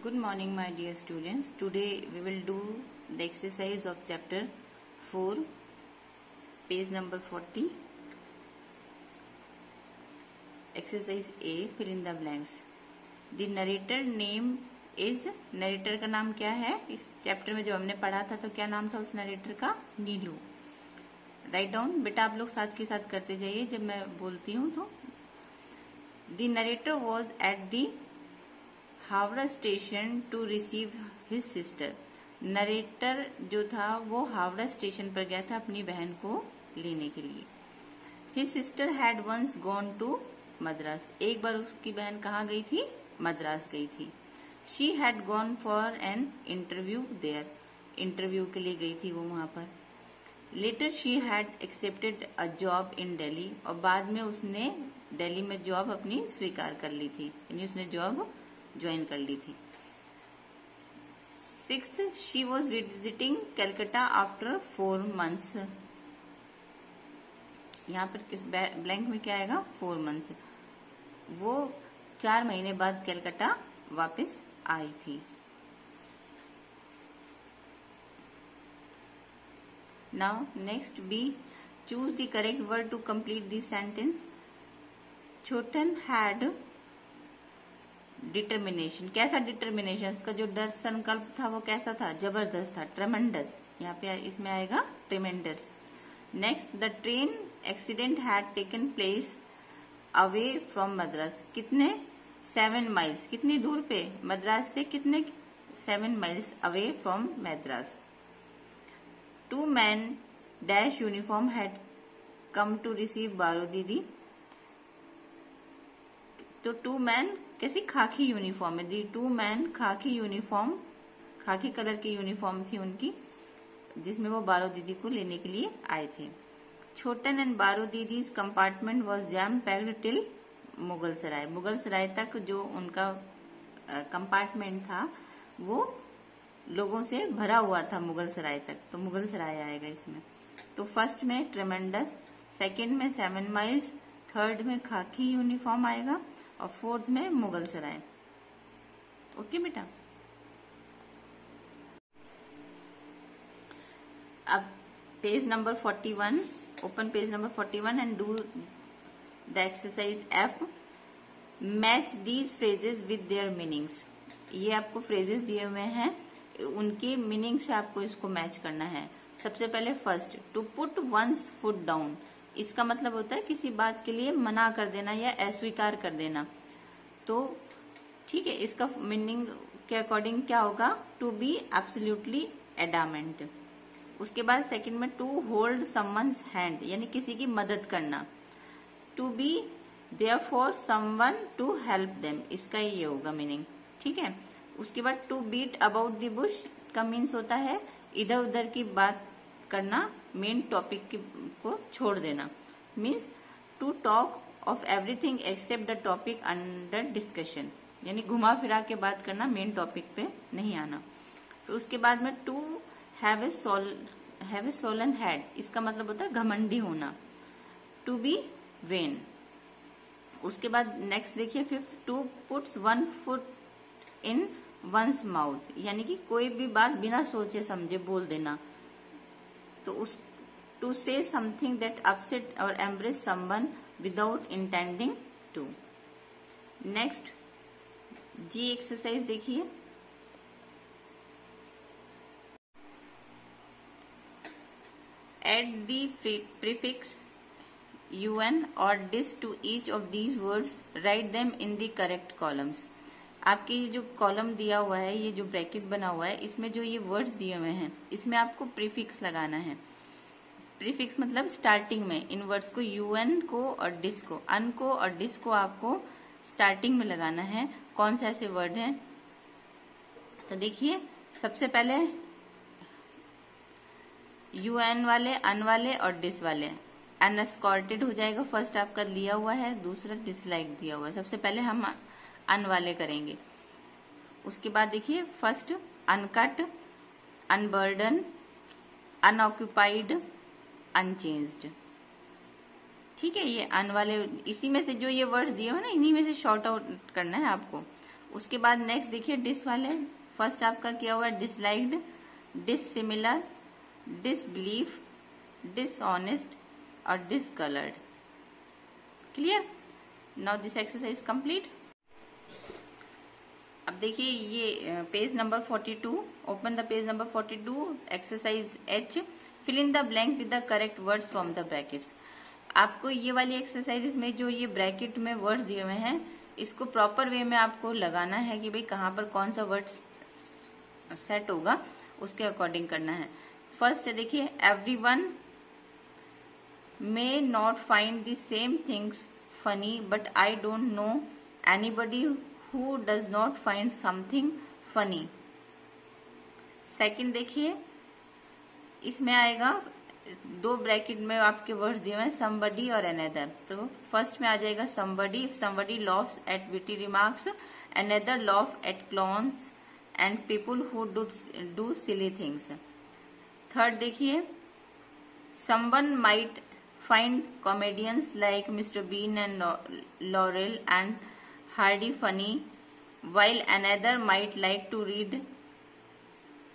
Good morning, my dear students. Today we will do the exercise of chapter 4, page number 40. Exercise A, fill in the blanks. The narrator name is, narरेटर का नाम क्या है? इस chapter में जब हमने पढ़ा था तो क्या नाम था उस नरेटर का? नीलू. Write down. बेटा आप लोग साथ के साथ करते जाइए जब मैं बोलती हूँ तो. The narrator was at the Howrah station to receive his sister. Narrator जो था वो हावड़ा स्टेशन पर गया था अपनी बहन को लेने के लिए. His sister had once gone to Madras. एक बार उसकी बहन कहाँ गई थी? मद्रास गई थी. She had gone for an interview there. Interview के लिए गई थी वो वहां पर. Later she had accepted a job in Delhi. और बाद में उसने दिल्ली में जॉब अपनी स्वीकार कर ली थी, यानी उसने जॉब ज्वाइन कर ली थी. 6th, she was visiting Calcutta after 4 months. यहाँ पर किस ब्लैंक में क्या आएगा? 4 months. वो 4 महीने बाद कलकत्ता वापस आई थी. Now next B, choose the correct word to complete this sentence. Chhotan had determination. कैसा डिटर्मिनेशन? उसका जो डर संकल्प था वो कैसा था? जबरदस्त था, ट्रेमेंडस. यहाँ पे इसमें आएगा ट्रेमेंडस. Next, the train accident had taken place away from Madras. कितने? 7 miles. कितनी दूर पे? मद्रास से कितने? 7 miles away from Madras. 2 men dash uniform had come to receive Baro Didi. तो 2 men कैसी? खाकी यूनिफॉर्म है. 2 men खाकी यूनिफॉर्म, खाकी कलर की यूनिफॉर्म थी उनकी, जिसमें वो बारो दीदी को लेने के लिए आए थे. Chhotan and Baro Didi's compartment was jam packed till Mughal Sarai. Mughal Sarai तक जो उनका कंपार्टमेंट था वो लोगों से भरा हुआ था मुगल सराय तक. तो मुगल सराय आएगा इसमें. तो फर्स्ट में ट्रेमेंडस, सेकंड में 7 miles, थर्ड में खाकी यूनिफॉर्म आएगा और फोर्थ में मुगल सराय. ओके बेटा. अब page number 41, open page number 41 and do the exercise F. Match these phrases with their meanings. ये आपको फ्रेजेस दिए हुए हैं, उनके मीनिंग से आपको इसको मैच करना है. सबसे पहले first, to put once foot down. इसका मतलब होता है किसी बात के लिए मना कर देना या अस्वीकार कर देना. तो ठीक है, इसका मीनिंग के अकॉर्डिंग क्या होगा? To be absolutely adamant. उसके बाद सेकंड में टू होल्ड समवन्स हैंड, यानी किसी की मदद करना. To be there for someone to help them, इसका ये होगा मीनिंग. ठीक है. उसके बाद to beat about the bush का मीन्स होता है इधर उधर की बात करना, मेन टॉपिक को छोड़ देना. Means to talk of everything except the topic under discussion, यानी घुमा फिरा के बात करना, मेन टॉपिक पे नहीं आना. फिर उसके बाद में to have a swollen head, इसका मतलब होता है घमंडी होना. To be vain. उसके बाद नेक्स्ट देखिए fifth, to puts 1 foot in once mouth, यानी कि कोई भी बात बिना सोचे समझे बोल देना. तो उस टू से समथिंग दैट अपसेट और embrace someone without intending to. Next G exercise देखिए. एड द प्रीफिक्स un और dis to each of these words. Write them in the correct columns. आपके ये जो कॉलम दिया हुआ है, ये जो ब्रैकेट बना हुआ है, इसमें जो ये वर्ड्स दिए हुए हैं, इसमें आपको प्रीफिक्स लगाना है. प्रीफिक्स मतलब स्टार्टिंग में इन वर्ड्स को, un को और dis को, अन को और dis को आपको स्टार्टिंग में लगाना है. कौन से ऐसे वर्ड हैं? तो देखिए, सबसे पहले un वाले, अन वाले और dis वाले. अनएस्कॉर्टेड हो जाएगा, फर्स्ट आपका लिया हुआ है, दूसरा डिसलाइक दिया हुआ है. सबसे पहले हम अन वाले करेंगे. उसके बाद देखिए first, uncut, unburden, unoccupied, unchanged. ठीक है, ये अन वाले, इसी में से जो ये वर्ड्स दिए हुए ना, इन्हीं में से शॉर्ट आउट करना है आपको. उसके बाद नेक्स्ट देखिए डिस वाले, फर्स्ट आपका क्या हुआ, डिसलाइक्ड, डिससिमिलर, डिसबिलीफ, डिसऑनेस्ट और discoloured. Clear? Now this exercise complete. अब देखिए ये page number 42, open the page number 42, exercise H, fill in the blank with the correct word from the brackets. आपको ये वाली एक्सरसाइजेस में जो ये ब्रैकेट में वर्ड्स दिए हुए हैं, इसको प्रॉपर वे में आपको लगाना है कि भाई कहाँ पर कौन सा वर्ड सेट होगा, उसके अकॉर्डिंग करना है। फर्स्ट देखिए, everyone may not find the same things funny, but I don't know anybody who does not find something funny. Second देखिए, इसमें आएगा दो ब्रैकेट में आपके वर्ड्स दिए हुए हैं, somebody और another। तो फर्स्ट में आ जाएगा somebody, if somebody laughs at witty remarks, another laugh at clowns and people who do silly things. Third देखिए, someone might find comedians like Mr. Bean and Laurel and Hardy funny, while another might like to read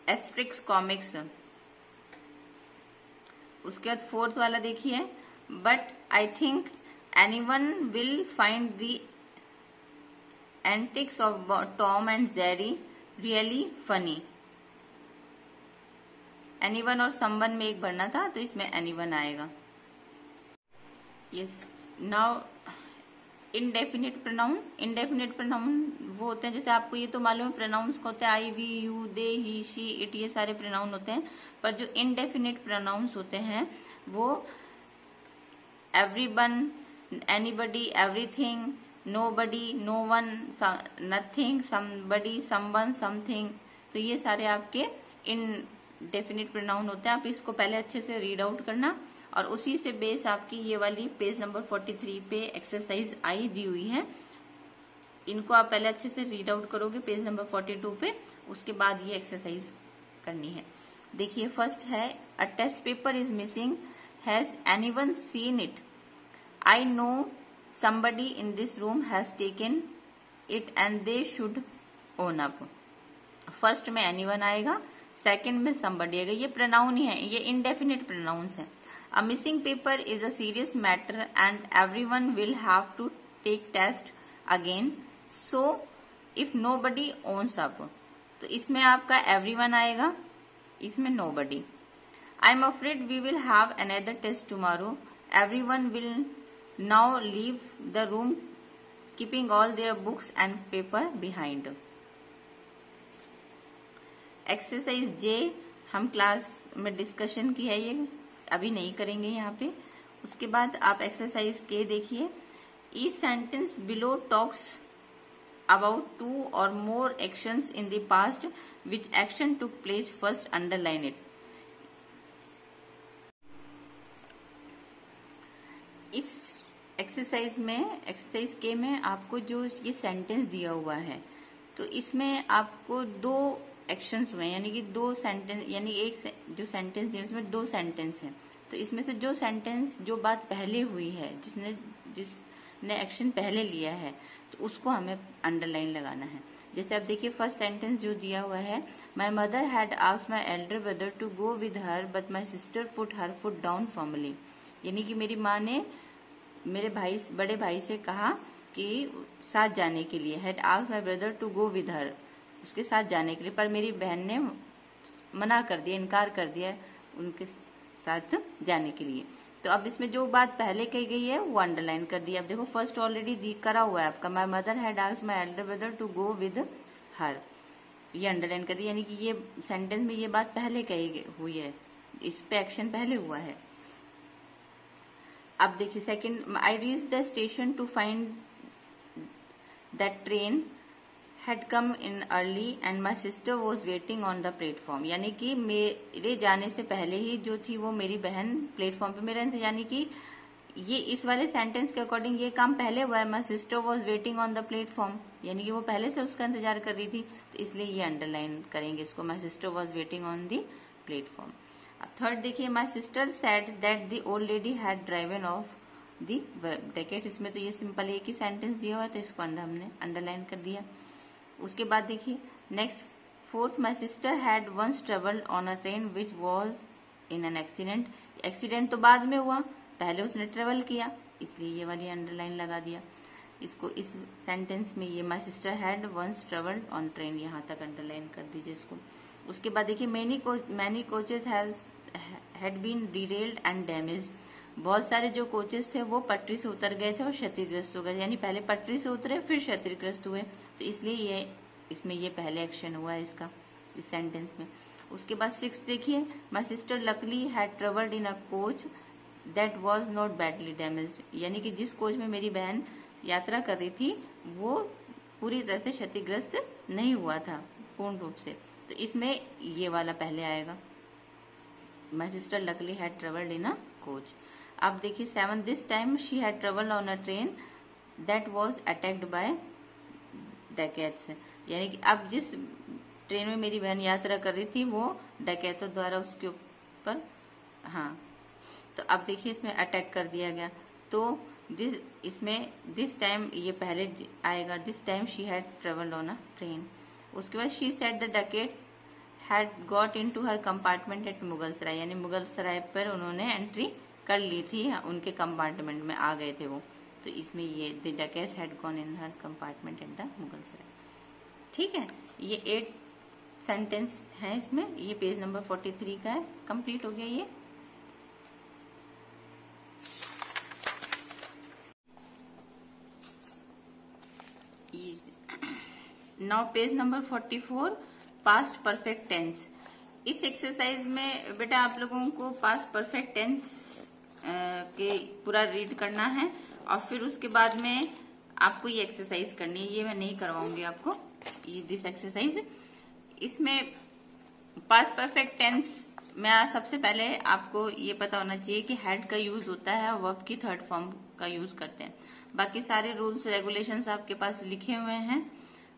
Asterix comics. उसके बाद fourth वाला देखिए, but I think anyone will find the antics of Tom and Jerry really funny. Anyone और someone में एक भरना था, तो इसमें anyone आएगा। Yes, now indefinite pronoun. Indefinite pronoun वो होते हैं, जैसे आपको ये तो मालूम है प्रोनाउंस का होते हैं I, we, you, they, he, she, it, ये सारे प्रोनाउन होते हैं। पर जो इनडेफिनिट प्रोनाउंस होते हैं वो everyone, anybody, everything, nobody, no one, nothing, somebody, someone, something, तो ये सारे आपके इनडेफिनिट प्रोनाउन होते हैं। आप इसको पहले अच्छे से रीड आउट करना और उसी से बेस आपकी ये वाली पेज नंबर 43 पे एक्सरसाइज आई दी हुई है, इनको आप पहले अच्छे से रीड आउट करोगे पेज नंबर 42 पे, उसके बाद ये एक्सरसाइज करनी है। देखिए फर्स्ट है, a test paper is missing, has anyone seen it? I know somebody in this room has taken it and they should own up. First में anyone आएगा, सेकंड में somebody आएगा। ये प्रोनाउन ही है, ये इंडेफिनिट प्रोनाउंस है। A missing paper is a serious matter and everyone will have to take test again. So if nobody owns up, तो इसमें आपका everyone आएगा, इसमें nobody. I'm afraid we will have another test tomorrow. Everyone will now leave the room keeping all their books and paper behind. Exercise J हम class में discussion की है, ये अभी नहीं करेंगे यहाँ पे। उसके बाद आप एक्सरसाइज के देखिए, each sentence below talks about 2 or more actions in the past, which action took place first, underline it. इस एक्सरसाइज में, एक्सरसाइज के में आपको जो ये सेंटेंस दिया हुआ है, तो इसमें आपको दो एक्शंस हुए, यानी कि दो सेंटेंस, यानी एक जो सेंटेंस दिया उसमें दो सेंटेंस है। तो इसमें से जो सेंटेंस, जो बात पहले हुई है, जिसने एक्शन पहले लिया है, तो उसको हमें अंडरलाइन लगाना है। जैसे आप देखिए फर्स्ट सेंटेंस जो दिया हुआ है, my mother had asked my elder brother to go with her but my sister put her foot down formally, यानी कि मेरी माँ ने मेरे भाई, बड़े भाई से कहा कि साथ जाने के लिए, had asked my brother to go with her, उसके साथ जाने के लिए, पर मेरी बहन ने मना कर दिया, इनकार कर दिया उनके साथ जाने के लिए। तो अब इसमें जो बात पहले कही गई है वो अंडरलाइन कर दी। अब देखो फर्स्ट ऑलरेडी करा हुआ है आपका, my mother had asked my elder brother to go with her, ये अंडरलाइन कर दी, यानी कि ये सेंटेंस में ये बात पहले कही हुई है, इस पे एक्शन पहले हुआ है। अब देखिए second, I reach the station to find that train had come in early and my sister was waiting on the platform, यानी कि मेरे जाने से पहले ही जो थी वो मेरी बहन प्लेटफॉर्म पे मेरे, यानी कि ये इस वाले सेंटेंस के अकॉर्डिंग ये काम पहले हुआ है, my sister was waiting on the platform, यानी कि वो पहले से उसका इंतजार कर रही थी, तो इसलिए ये अंडरलाइन करेंगे इसको, my sister was waiting on the platform. अब थर्ड देखिए, my sister said that the old lady had driven off the bracket, इसमें तो ये सिंपल एक ही सेंटेंस दिया हुआ है, तो इसको हमने अंडरलाइन कर दिया। उसके बाद देखिए next, fourth, my sister had once travelled on a train which was in an accident. Accident तो बाद में हुआ, पहले उसने ट्रेवल किया, इसलिए ये वाली अंडरलाइन लगा दिया। इसको इस सेंटेंस में ये my sister had once travelled on train, यहाँ तक अंडरलाइन कर दीजिए इसको। उसके बाद देखिए many coaches had been derailed and damaged. बहुत सारे जो कोचेस थे वो पटरी से उतर गए थे और क्षतिग्रस्त हो गए, यानी पहले पटरी से उतरे फिर क्षतिग्रस्त हुए, तो इसलिए ये इसमें ये पहले एक्शन हुआ है इसका, इस सेंटेंस में। उसके बाद 6 देखिए, माई sister luckily had travelled in a coach that was not badly damaged, यानी कि जिस कोच में मेरी बहन यात्रा कर रही थी वो पूरी तरह से क्षतिग्रस्त नहीं हुआ था पूर्ण रूप से, तो इसमें ये वाला पहले आएगा, my sister luckily had travelled in a coach. अब देखिए 7, this time she had travelled on a train that was attacked by dacoits, यानी कि अब जिस ट्रेन में मेरी बहन यात्रा कर रही थी वो डकैतों द्वारा उसके ऊपर, हाँ, तो अब देखिए इसमें अटैक कर दिया गया, तो दिस टाइम ये पहले आएगा, this time she had travelled on a train. उसके बाद she said the dacoits had got into her compartment at Mughalsarai, यानी मुगलसराय पर उन्होंने एंट्री कर ली थी, उनके कंपार्टमेंट में आ गए थे वो, तो इसमें ये the dacoits had gone in her compartment at the Mughalsarai. ठीक है, ये 8 सेंटेंस है इसमें, ये पेज नंबर 43 का है, कंप्लीट हो गया ये। Now page number 44, past perfect tense. इस एक्सरसाइज में बेटा आप लोगों को पास्ट परफेक्ट टेंस के पूरा रीड करना है और फिर उसके बाद में आपको ये एक्सरसाइज करनी है, ये मैं नहीं करवाऊंगी आपको ये दिस एक्सरसाइज। इसमें पास्ट परफेक्ट टेंस में सबसे पहले आपको ये पता होना चाहिए कि हैड का यूज होता है और वर्ब की थर्ड फॉर्म का यूज करते हैं। बाकी सारे रूल्स रेगुलेशंस आपके पास लिखे हुए हैं,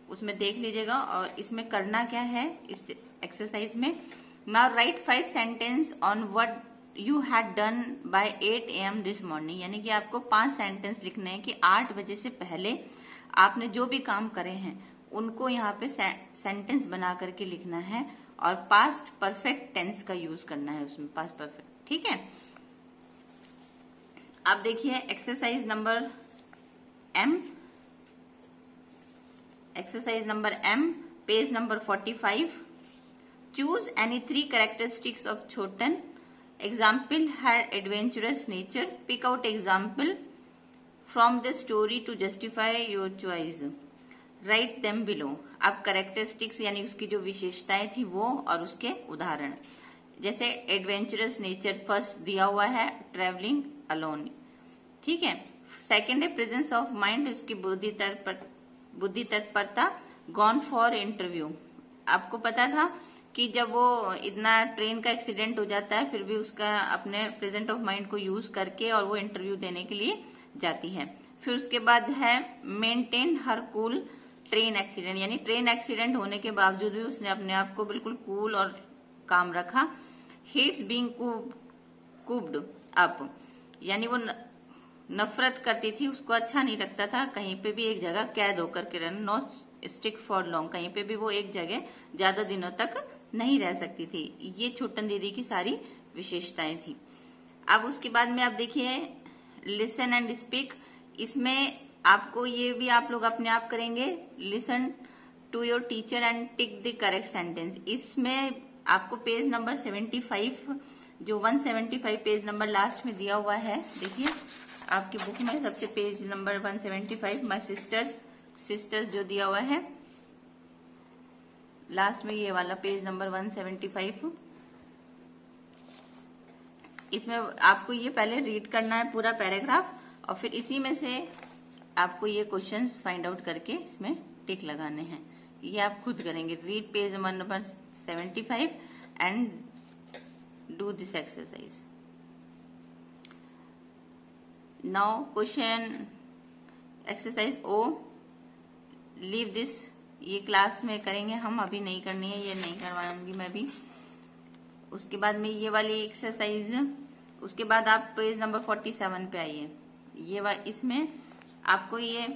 उसमें देख लीजिएगा। और इसमें करना क्या है इस एक्सरसाइज में, now right 5 sentence on what you had done by 8 AM this morning, यानी कि आपको 5 सेंटेंस लिखने हैं कि 8 बजे से पहले आपने जो भी काम करे हैं उनको यहाँ पे सेंटेंस बना करके लिखना है और पास्ट परफेक्ट टेंस का यूज करना है उसमें, पास्ट परफेक्ट। ठीक है, अब देखिए exercise number M, page number 45। Choose any 3 characteristics of Chhotan. Example had adventurous nature. Pick out example from the story to justify your choice. Write them below. अब characteristics यानी उसकी जो विशेषताएं थी वो और उसके उदाहरण, जैसे एडवेंचरस नेचर फर्स्ट दिया हुआ है, ट्रेवलिंग अलोन। ठीक है, सेकेंड है प्रेजेंस ऑफ माइंड, उसकी बुद्धि तत्परता, गॉन फॉर इंटरव्यू। आपको पता था कि जब वो इतना ट्रेन का एक्सीडेंट हो जाता है फिर भी उसका अपने प्रेजेंट ऑफ माइंड को यूज करके और वो इंटरव्यू देने के लिए जाती है। फिर उसके बाद है मेंटेन हर कूल ट्रेन एक्सीडेंट, यानी ट्रेन एक्सीडेंट होने के बावजूद भी उसने अपने आप को बिल्कुल कूल और काम रखा। हेट्स बीइंग कूप्ड अप, यानी वो नफरत करती थी, उसको अच्छा नहीं लगता था कहीं पे भी एक जगह कैद होकर के रहना, नॉट स्टिक फॉर लॉन्ग, कहीं पे भी वो एक जगह ज्यादा दिनों तक नहीं रह सकती थी। ये छोटन दीदी की सारी विशेषताएं थी। अब उसके बाद में आप देखिए लिसन एंड स्पीक। इसमें आपको ये भी आप लोग अपने आप करेंगे, listen to your teacher and tick the correct sentence. इसमें आपको पेज नंबर 75, जो 175 पेज नंबर लास्ट में दिया हुआ है, देखिए आपकी बुक में सबसे पेज नंबर 175 माई सिस्टर्स जो दिया हुआ है लास्ट में, ये वाला पेज नंबर 175। इसमें आपको ये पहले रीड करना है पूरा पैराग्राफ और फिर इसी में से आपको ये क्वेश्चंस फाइंड आउट करके इसमें टिक लगाने हैं। ये आप खुद करेंगे। Read page number 75 and do this exercise. Now question exercise O, leave this, ये क्लास में करेंगे हम, अभी नहीं करनी है, ये नहीं करवाऊंगी मैं भी। उसके बाद में ये वाली एक्सरसाइज, उसके बाद आप पेज नंबर 47 पे आइए। इसमें आपको ये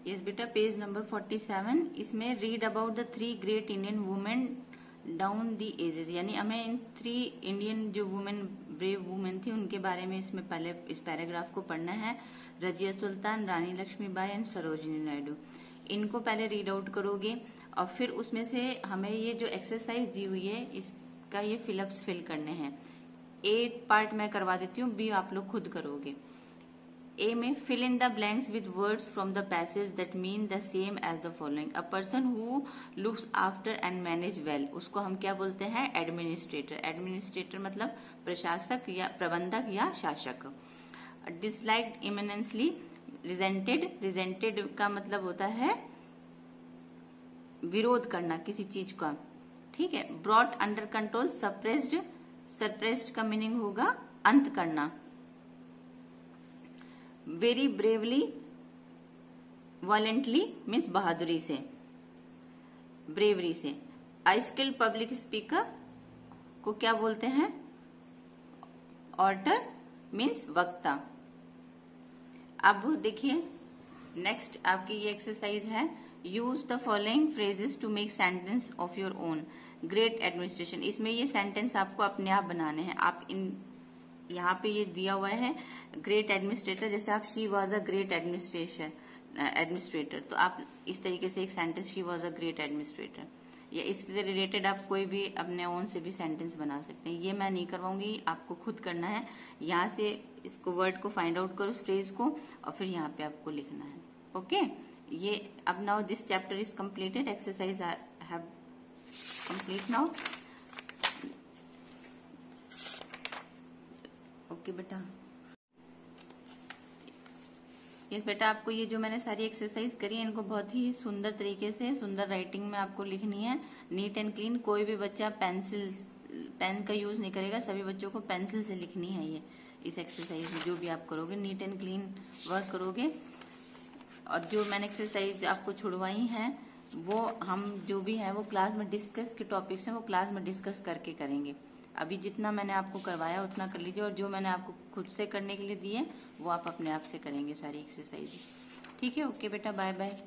यस बेटा, पेज नंबर 47। इसमें read about the 3 great Indian women down the ages, यानी हमें इन 3 इंडियन जो वुमेन, ब्रेव वुमेन थी, उनके बारे में इसमें पहले इस पैराग्राफ को पढ़ना है। रजिया सुल्तान, रानी लक्ष्मीबाई एंड सरोजिनी नायडू। इनको पहले रीड आउट करोगे और फिर उसमें से हमें ये जो एक्सरसाइज दी हुई है इसका ये फिलअप्स फिल करने हैं। ए पार्ट मैं करवा देती हूँ, बी आप लोग खुद करोगे। ए में fill in the blanks with words from the passage that mean the same as the following. A person who looks after and manage well, उसको हम क्या बोलते हैं? एडमिनिस्ट्रेटर। एडमिनिस्ट्रेटर मतलब प्रशासक या प्रबंधक या शासक। Disliked इमिनेंसली, resented. रिजेंटेड का मतलब होता है विरोध करना किसी चीज का, ठीक है। Brought under control, suppressed. Suppressed का मीनिंग होगा अंत करना। वेरी ब्रेवली, वॉलेंटली मीन्स बहादुरी से, ब्रेवरी से। आई स्किल्ड पब्लिक स्पीकर को क्या बोलते हैं? ऑर्टर मीन्स वक्ता। अब देखिए नेक्स्ट आपकी ये एक्सरसाइज है। Use the following phrases to make sentence of your own. Great administration, इसमें ये सेंटेंस आपको अपने आप बनाने हैं। आप इन यहाँ पे ये दिया हुआ है ग्रेट एडमिनिस्ट्रेटर, जैसे आप she was a great administrator, तो आप इस तरीके से एक sentence she was a great administrator, या इससे रिलेटेड आप कोई भी अपने ओन से भी सेंटेंस बना सकते हैं। ये मैं नहीं करवाऊंगी, आपको खुद करना है। यहाँ से इसको वर्ड को फाइंड आउट करो, फ्रेज को, और फिर यहाँ पे आपको लिखना है। ओके, ये अब now this chapter is completed. Exercise I have complete now. Okay बेटा, यस बेटा, आपको ये जो मैंने सारी एक्सरसाइज करी है इनको बहुत ही सुंदर तरीके से, सुंदर राइटिंग में आपको लिखनी है, नीट एंड क्लीन। कोई भी बच्चा पेन का यूज नहीं करेगा, सभी बच्चों को पेंसिल से लिखनी है ये इस एक्सरसाइज में। जो भी आप करोगे नीट एंड क्लीन वर्क करोगे। और जो मैंने एक्सरसाइज आपको छुड़वाई हैं वो हम जो भी है वो क्लास में डिस्कस के टॉपिक्स हैं, वो क्लास में डिस्कस करके करेंगे। अभी जितना मैंने आपको करवाया उतना कर लीजिए, और जो मैंने आपको खुद से करने के लिए दिए वो आप अपने आप से करेंगे सारी एक्सरसाइज। ठीक है, ओके बेटा, बाय बाय।